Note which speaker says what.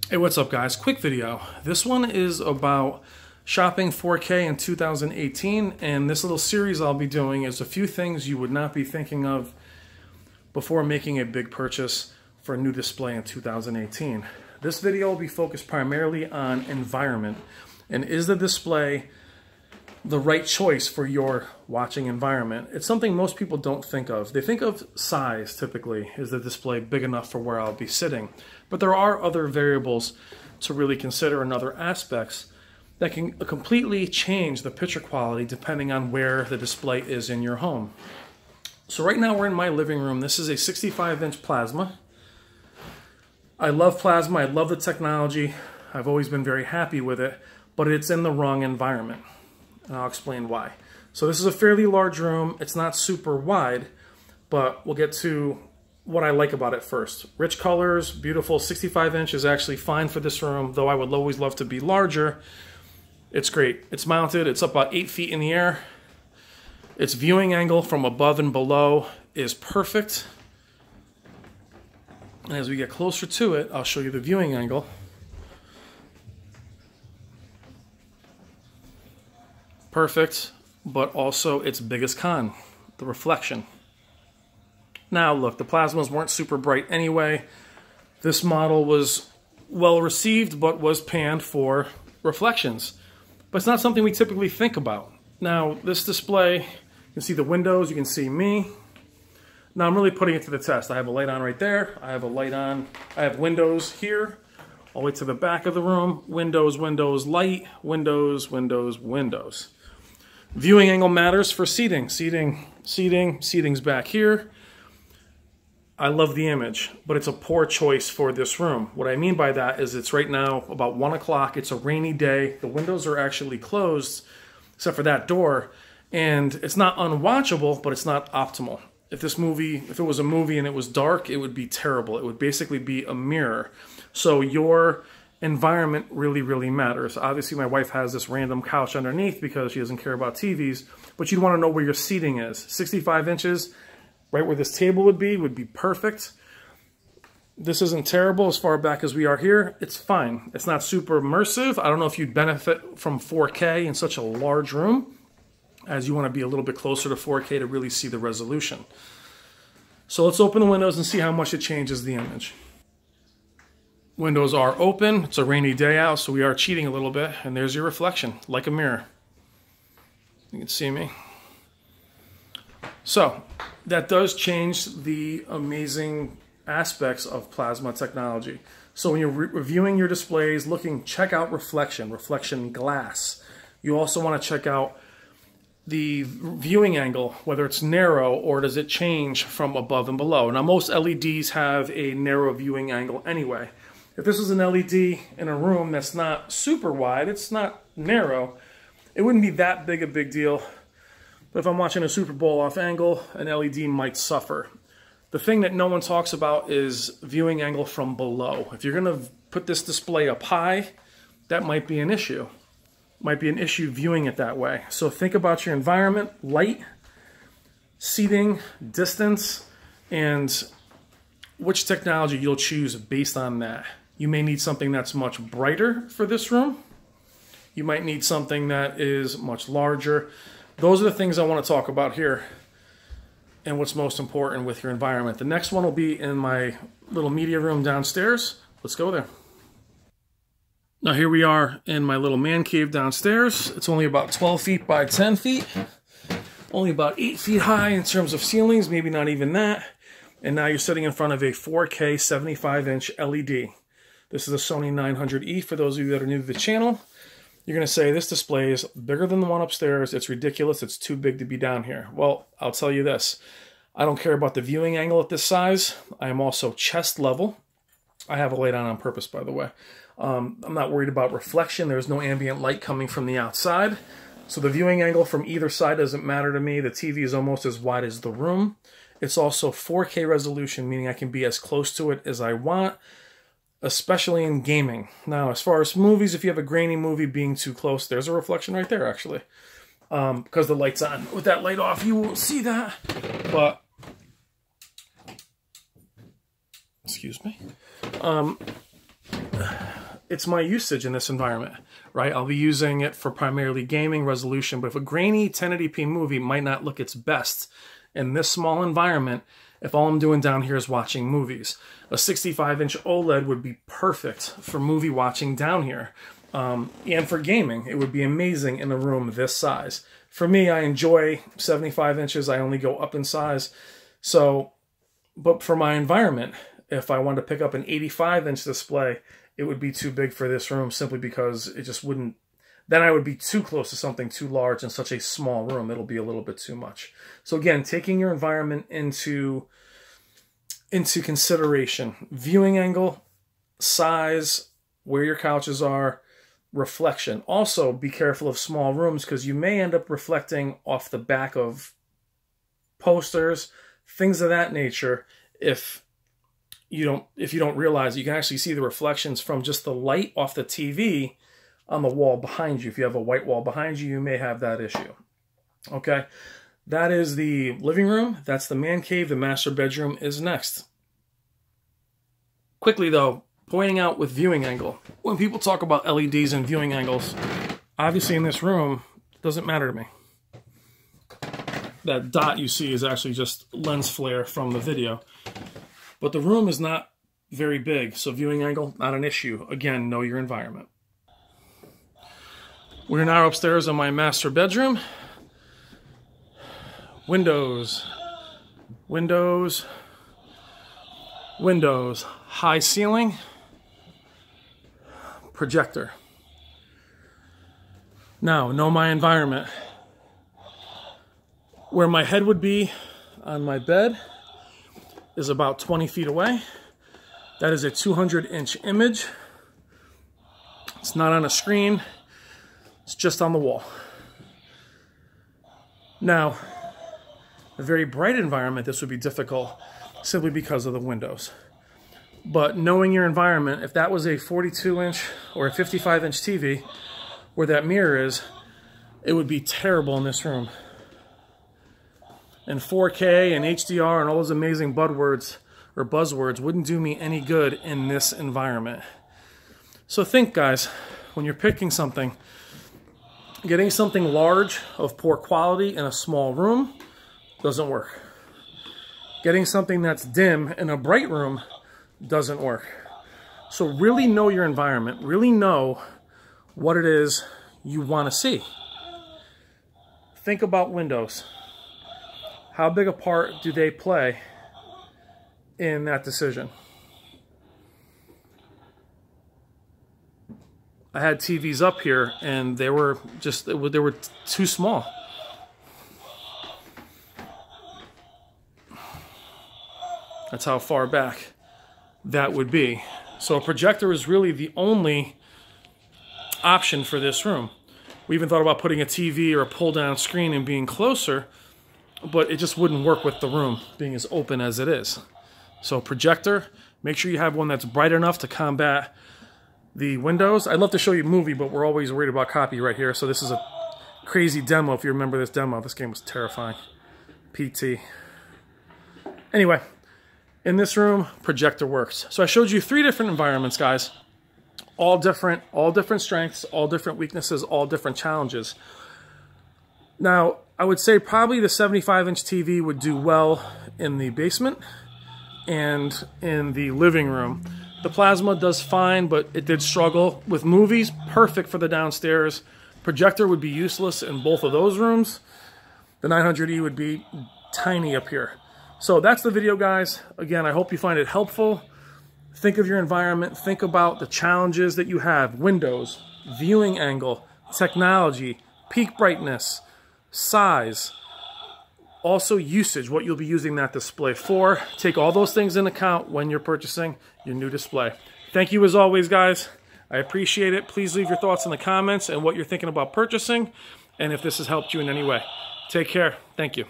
Speaker 1: Hey, what's up guys? Quick video. This one is about shopping 4K in 2018, and this little series I'll be doing is a few things you would not be thinking of before making a big purchase for a new display in 2018. This video will be focused primarily on environment, and is the display the right choice for your watching environment? It's something most people don't think of. They think of size typically. Is the display big enough for where I'll be sitting? But there are other variables to really consider and other aspects that can completely change the picture quality depending on where the display is in your home. So right now we're in my living room. This is a 65-inch plasma. I love plasma. I love the technology. I've always been very happy with it, but it's in the wrong environment. And I'll explain why. So this is a fairly large room. It's not super wide, but we'll get to what I like about it first. Rich colors, beautiful. 65 inch is actually fine for this room, though I would always love to be larger. It's great. It's mounted. It's up about 8 feet in the air. Its viewing angle from above and below is perfect. And as we get closer to it, I'll show you the viewing angle. Perfect, but also its biggest con, the reflection. Now look, the plasmas weren't super bright anyway. This model was well received, but was panned for reflections. But it's not something we typically think about. Now this display, you can see the windows, you can see me. Now I'm really putting it to the test. I have a light on right there. I have a light on. I have windows here, all the way to the back of the room. Windows, windows, light, windows, windows, windows. Viewing angle matters for seating. Seating's back here. I love the image, but it's a poor choice for this room. What I mean by that is it's right now about 1 o'clock. It's a rainy day. The windows are actually closed, except for that door. And it's not unwatchable, but it's not optimal. If it was a movie and it was dark, it would be terrible. It would basically be a mirror. So your environment really, really matters. Obviously, my wife has this random couch underneath because she doesn't care about TVs, but you'd want to know where your seating is. 65 inches, right where this table would be perfect. This isn't terrible as far back as we are here. It's fine. It's not super immersive. I don't know if you'd benefit from 4K in such a large room, as you want to be a little bit closer to 4K to really see the resolution. So let's open the windows and see how much it changes the image. Windows are open. It's a rainy day out, so we are cheating a little bit. And there's your reflection, like a mirror. You can see me. So that does change the amazing aspects of plasma technology. So when you're reviewing your displays, check out reflection glass. You also want to check out the viewing angle, whether it's narrow or does it change from above and below. Now most LEDs have a narrow viewing angle anyway. If this was an LED in a room that's not super wide, it's not narrow, it wouldn't be that big a big deal. But if I'm watching a Super Bowl off angle, an LED might suffer. The thing that no one talks about is viewing angle from below. If you're going to put this display up high, that might be an issue. Might be an issue viewing it that way. So think about your environment, light, seating, distance, and which technology you'll choose based on that. You may need something that's much brighter for this room. You might need something that is much larger. Those are the things I want to talk about here and what's most important with your environment. The next one will be in my little media room downstairs. Let's go there. Now here we are in my little man cave downstairs. It's only about 12 feet by 10 feet. Only about 8 feet high in terms of ceilings, maybe not even that. And now you're sitting in front of a 4K 75-inch LED. This is a Sony 900E for those of you that are new to the channel. You're going to say, this display is bigger than the one upstairs. It's ridiculous. It's too big to be down here. Well, I'll tell you this. I don't care about the viewing angle at this size. I am also chest level. I have a light on purpose, by the way. I'm not worried about reflection. There's no ambient light coming from the outside. So the viewing angle from either side doesn't matter to me. The TV is almost as wide as the room. It's also 4K resolution, meaning I can be as close to it as I want, especially in gaming. Now, as far as movies, if you have a grainy movie being too close, there's a reflection right there, actually. Because the light's on. With that light off, you won't see that. But, excuse me. it's my usage in this environment, right? I'll be using it for primarily gaming resolution, but if a grainy 1080p movie might not look its best in this small environment, if all I'm doing down here is watching movies. A 65-inch OLED would be perfect for movie watching down here. And for gaming, it would be amazing in a room this size. For me, I enjoy 75 inches. I only go up in size. So, but for my environment, if I wanted to pick up an 85-inch display, it would be too big for this room simply because it just wouldn't, then I would be too close to something too large in such a small room. It'll be a little bit too much. So again, taking your environment into consideration. Viewing angle, size, where your couches are, reflection. Also, be careful of small rooms because you may end up reflecting off the back of posters, things of that nature. If you don't realize, you can actually see the reflections from just the light off the TV on the wall behind you. If you have a white wall behind you, you may have that issue. Okay, that is the living room. That's the man cave. The master bedroom is next. Quickly though, pointing out with viewing angle. When people talk about LEDs and viewing angles, obviously in this room, it doesn't matter to me. That dot you see is actually just lens flare from the video. But the room is not very big, so viewing angle, not an issue. Again, know your environment. We're now upstairs in my master bedroom. Windows, windows, windows, high ceiling, projector. Now, know my environment. Where my head would be on my bed is about 20 feet away. That is a 200-inch image. It's not on a screen. It's just on the wall. Now, a very bright environment, this would be difficult simply because of the windows. But knowing your environment, if that was a 42-inch or a 55-inch TV where that mirror is, it would be terrible in this room. And 4K and HDR and all those amazing buzzwords wouldn't do me any good in this environment. So think, guys, when you're picking something, getting something large of poor quality in a small room doesn't work. Getting something that's dim in a bright room doesn't work. So really know your environment. Really know what it is you want to see. Think about windows. How big a part do they play in that decision? I had TVs up here and they were too small. That's how far back that would be. So a projector is really the only option for this room. We even thought about putting a TV or a pull-down screen and being closer, but it just wouldn't work with the room being as open as it is. So projector, make sure you have one that's bright enough to combat the windows. I'd love to show you a movie, but we're always worried about copyright here. So this is a crazy demo. If you remember this demo, this game was terrifying. PT. Anyway, in this room, projector works. So I showed you 3 different environments, guys. All different strengths, all different weaknesses, all different challenges. Now, I would say probably the 75-inch TV would do well in the basement and in the living room. The plasma does fine, but it did struggle. With movies, perfect for the downstairs. Projector would be useless in both of those rooms. The 900E would be tiny up here. So that's the video, guys. Again, I hope you find it helpful. Think of your environment. Think about the challenges that you have. Windows, viewing angle, technology, peak brightness, size, also usage, what you'll be using that display for. Take all those things into account when you're purchasing your new display. Thank you as always, guys. I appreciate it. Please leave your thoughts in the comments and what you're thinking about purchasing, and if this has helped you in any way. Take care. Thank you.